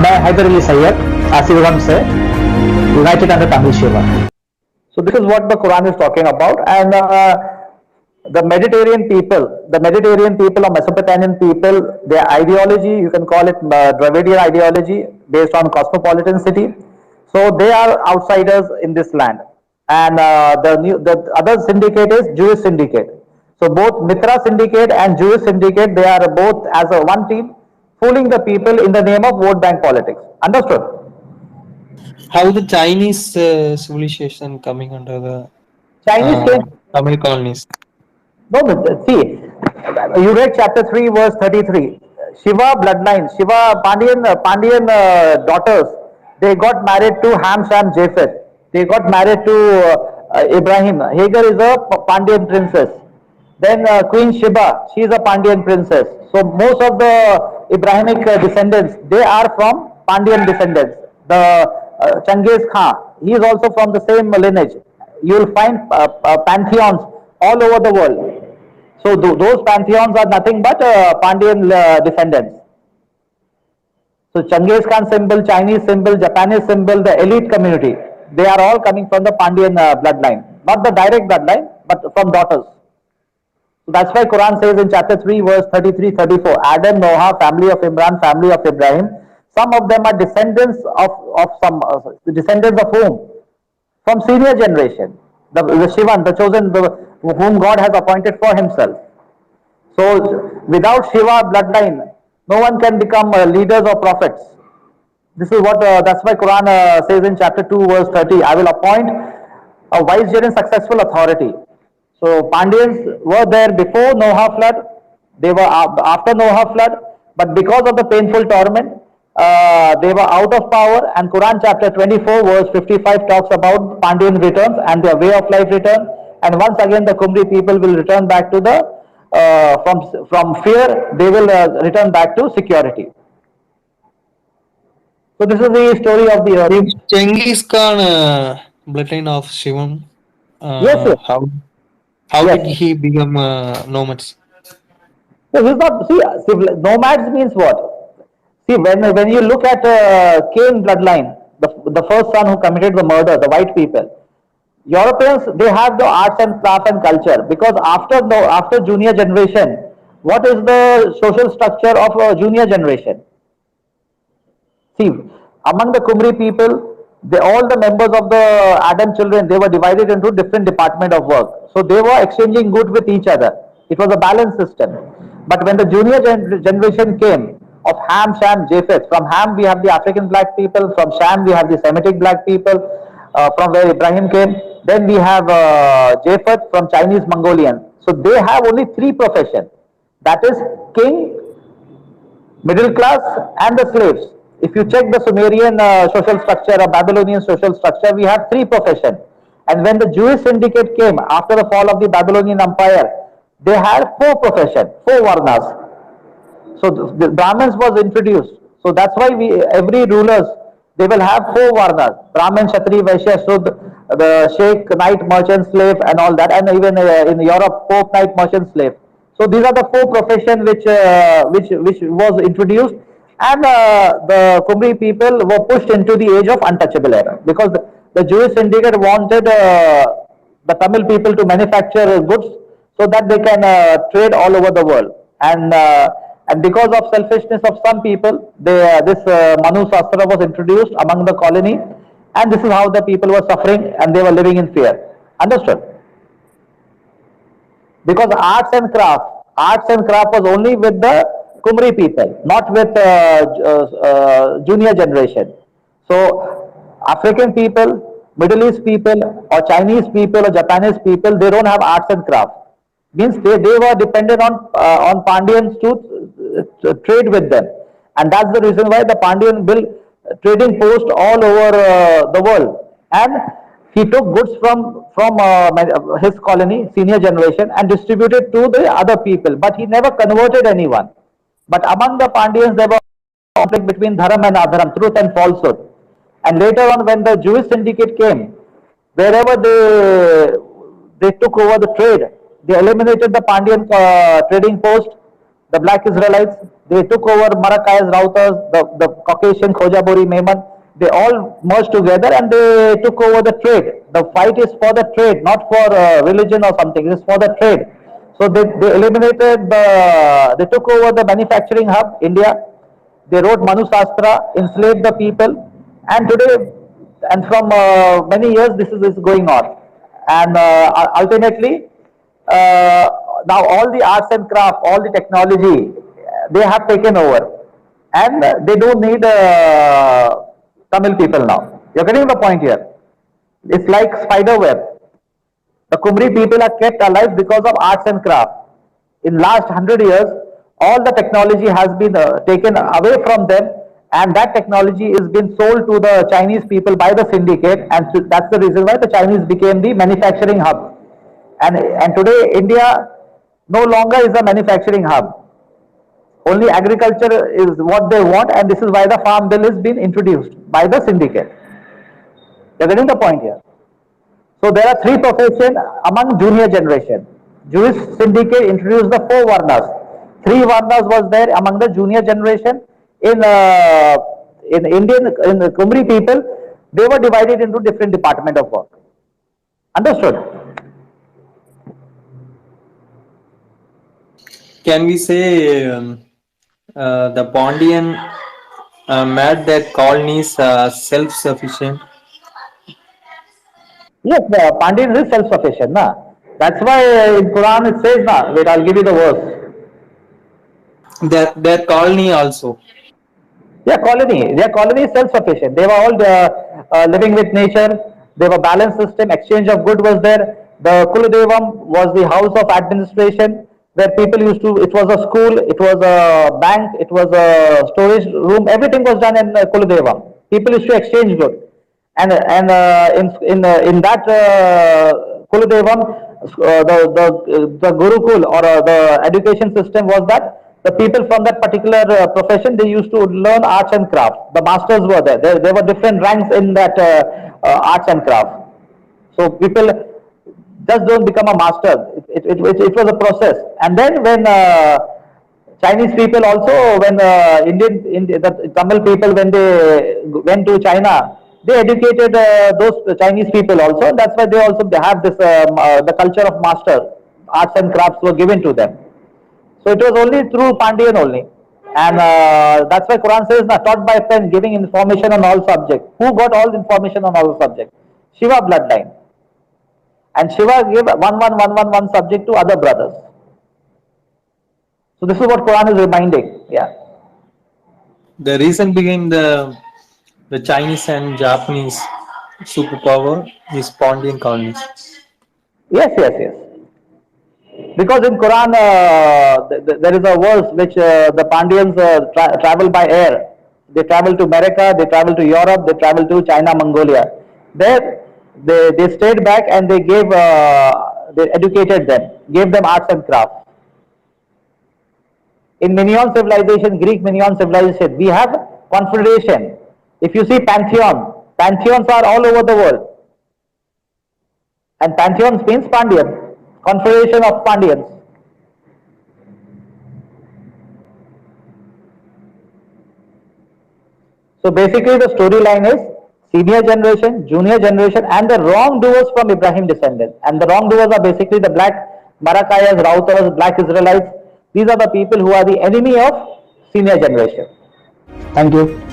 by Hyder Ali Sayyid, as you want to say, united under Tamil Shiva. So this is what the Quran is talking about, and the Mediterranean people or Mesopotamian people, their ideology, you can call it Dravidian ideology, based on cosmopolitan city. So they are outsiders in this land, and the other syndicate is Jewish syndicate. So both Mitra syndicate and Jewish syndicate, they are both as a one team, fooling the people in the name of vote bank politics. Understood? How the Chinese civilization coming under the Chinese came. Tamil colonies? No, see, you read chapter 3, verse 33. Shiva bloodline, Shiva Pandian daughters, they got married to Ham, Sham, Japheth. They got married to Ibrahim. Hagar is a Pandian princess. Then Queen Sheba, she is a Pandian princess. So most of the Abrahamic descendants, they are from Pandian descendants. The Changiz Khan, he is also from the same lineage. You will find pantheons all over the world. So those pantheons are nothing but Pandian descendants. So Changiz Khan symbol, Chinese symbol, Japanese symbol, the elite community, they are all coming from the Pandian bloodline. Not the direct bloodline, but from daughters. So that's why Quran says in chapter 3, verse 33, 34, Adam, Noah, family of Imran, family of Ibrahim, some of them are descendants of some, descendants of whom? From senior generation, the Shivan, the chosen, whom God has appointed for himself. So without Shiva bloodline, no one can become leaders or prophets. This is what, that's why Quran says in chapter 2, verse 30, I will appoint a vicegerent successful authority. So Pandyans were there before Noah flood, they were after Noah flood, but because of the painful torment, they were out of power, and Quran chapter 24 verse 55 talks about Pandyan returns and their way of life return, and once again the Kumri people will return back to the, from fear, they will return back to security. So this is the story of the earth. Genghis Khan bloodline of Shivam. Yes. How did he become nomads? So he's not, see, nomads means what? See, when you look at Cain bloodline, the first son who committed the murder, the white people, Europeans, they have the arts and craft and culture, because after junior generation, what is the social structure of a junior generation? See, among the Kumri people, all the members of the Adam children, they were divided into different department of work. So they were exchanging goods with each other. It was a balanced system. But when the junior generation came, of Ham, Sham, Japheth, from Ham we have the African black people, from Sham we have the Semitic black people, from where Ibrahim came. Then we have Japheth from Chinese Mongolian. So they have only three professions. That is king, middle class, and the slaves. If you check the Sumerian social structure or Babylonian social structure, we have three professions. And when the Jewish syndicate came after the fall of the Babylonian Empire, they had four professions, four varnas. So the Brahmins was introduced. So that's why every rulers, they will have four varnas: Brahmin, Kshatri, Vaishya, Shudra, the Sheikh, Knight, Merchant, Slave, and all that. And even in Europe, Pope, Knight, Merchant, Slave. So these are the four professions which was introduced, and the Kumri people were pushed into the age of untouchable era, because the Jewish syndicate wanted the Tamil people to manufacture goods so that they can trade all over the world. And because of selfishness of some people, this Manu Shastra was introduced among the colony, and this is how the people were suffering and they were living in fear. Understood? Because arts and craft was only with the Kumri people, not with junior generation. So African people, Middle East people, or Chinese people, or Japanese people, they don't have arts and craft. Means they were dependent on Pandyans to trade with them, and that's the reason why the Pandyan built trading post all over the world, and he took goods from his colony, senior generation, and distributed to the other people, but he never converted anyone. But among the Pandyans, there was conflict between dharma and adharma, truth and falsehood. And later on, when the Jewish syndicate came, wherever they took over the trade, they eliminated the Pandyan trading post, the black Israelites, they took over Marakkayas, Rauters, the Caucasian Khojaburi, Memon. They all merged together and they took over the trade. The fight is for the trade, not for religion or something. It is for the trade. So they eliminated they took over the manufacturing hub, India. They wrote Manu Shastra, enslaved the people, and today, and from many years, this is going on. And ultimately, now all the arts and craft, all the technology, they have taken over, and they don't need Tamil people now. You're getting the point here. It's like spider web. The Kumri people are kept alive because of arts and craft. In last 100 years, all the technology has been taken away from them, and that technology is being sold to the Chinese people by the syndicate, and that's the reason why the Chinese became the manufacturing hub. And today India no longer is a manufacturing hub. Only agriculture is what they want, and this is why the farm bill is being introduced by the syndicate. You're getting the point here. So there are three professions among junior generation. Jewish syndicate introduced the four Varnas. Three Varnas was there among the junior generation. In Indian, in the Kumri people, they were divided into different department of work. Understood? Can we say the Pondian made their colonies self-sufficient? Yes, Pandian is self-sufficient. Na? That's why in Quran it says, na, wait, I'll give you the verse. Their colony also. Their colony is self-sufficient. They were all living with nature. They were balanced system. Exchange of good was there. The Kuladevam was the house of administration where people used to. It was a school. It was a bank. It was a storage room. Everything was done in Kuladevam. People used to exchange good, and in that Kuladevam, the Gurukul or the education system was that the people from that particular profession, they used to learn arts and crafts. The masters were there were different ranks in that arts and crafts. So people just don't become a master. It was a process. And then when Chinese people also, when the Tamil people, when they went to China, they educated those Chinese people also. That's why they have this the culture of master. Arts and crafts were given to them. So it was only through Pandian only. And that's why Quran says, "Na taught by pen, giving information on all subjects." Who got all information on all subjects? Shiva bloodline. And Shiva gave one subject to other brothers. So this is what Quran is reminding. Yeah. The reason behind the Chinese and Japanese superpower is Pondian colonies. Yes, yes, yes. Because in Quran there is a verse which the Pandyans travel by air. They travel to America, they travel to Europe, they travel to China, Mongolia. There they stayed back and they educated them, gave them arts and crafts. In Minoan civilization, Greek Minoan civilization, we have confederation. If you see pantheons are all over the world. And pantheons means Pandyan, confederation of Pandyans. So basically the storyline is senior generation, junior generation, and the wrongdoers from Ibrahim descendants. And the wrongdoers are basically the black Marakkayas, Rautars, black Israelites. These are the people who are the enemy of senior generation. Thank you.